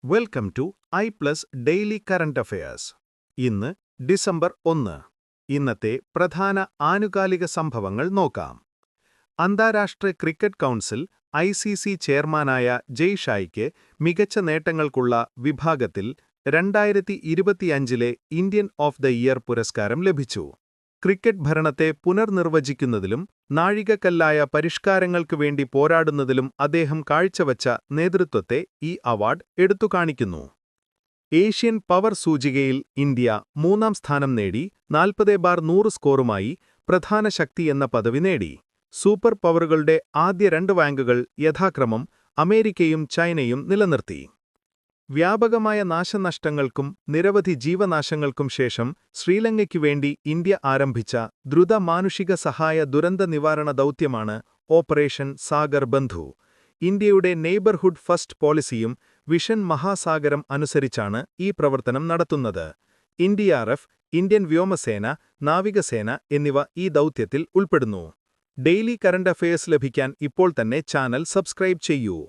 Welcome to ഐ+ daily current affairs. ഇന്ന് December 1. ഇന്നത്തെ പ്രധാന ആനുകാലിക സംഭവങ്ങൾ നോക്കാം. അന്താരാഷ്ട്ര ക്രിക്കറ്റ് കൗൺസിൽ ICC ചെയർമാനായ ജയ് ഷായ്ക്ക് മികച്ച നേട്ടങ്ങൾക്കുള്ള വിഭാഗത്തിൽ 2025-ലെ ഇന്ത്യൻ ഓഫ് ദ ഇയർ പുരസ്കാരം ലഭിച്ചു. ക്രിക്കറ്റ് ഭരണത്തെ പുനർനിർവചിക്കുന്നതിലും നാഴികക്കല്ലായ പരിഷ്കാരങ്ങൾക്ക് വേണ്ടി പോരാടുന്നതിലും അദ്ദേഹം കാഴ്ചവച്ച നേതൃത്വത്തെ ഈ അവാർഡ് എടുത്തുകാണിക്കുന്നു. ഏഷ്യൻ പവർ സൂചികയിൽ ഇന്ത്യ 3-ാം സ്ഥാനം നേടി 40/100 സ്കോറുമായി പ്രധാന ശക്തി എന്ന പദവി നേടി. സൂപ്പർ പവറുകളുടെ ആദ്യ 2 റാങ്കുകൾ യഥാക്രമം അമേരിക്കയും ചൈനയും നിലനിർത്തി. വ്യാപകമായ നാശനഷ്ടങ്ങൾക്കും നിരവധി ജീവനാശങ്ങൾക്കും ശേഷം ശ്രീലങ്കയ്ക്കു വേണ്ടി ഇന്ത്യ ആരംഭിച്ച ദ്രുത മാനുഷിക സഹായ ദുരന്ത നിവാരണ ദൗത്യമാണ് ഓപ്പറേഷൻ സാഗർ ബന്ധു. ഇന്ത്യയുടെ നെയ്ബർഹുഡ് ഫസ്റ്റ് പോളിസിയും വിഷൻ മഹാസാഗരം അനുസരിച്ചാണ് ഈ പ്രവർത്തനം നടത്തുന്നത്. NDRF, ഇന്ത്യൻ വ്യോമസേന, നാവികസേന എന്നിവ ഈ ദൗത്യത്തിൽ ഉൾപ്പെടുന്നു. ഡെയിലി കറന്റ് അഫയേഴ്സ് ലഭിക്കാൻ ഇപ്പോൾ തന്നെ ചാനൽ സബ്സ്ക്രൈബ് ചെയ്യൂ.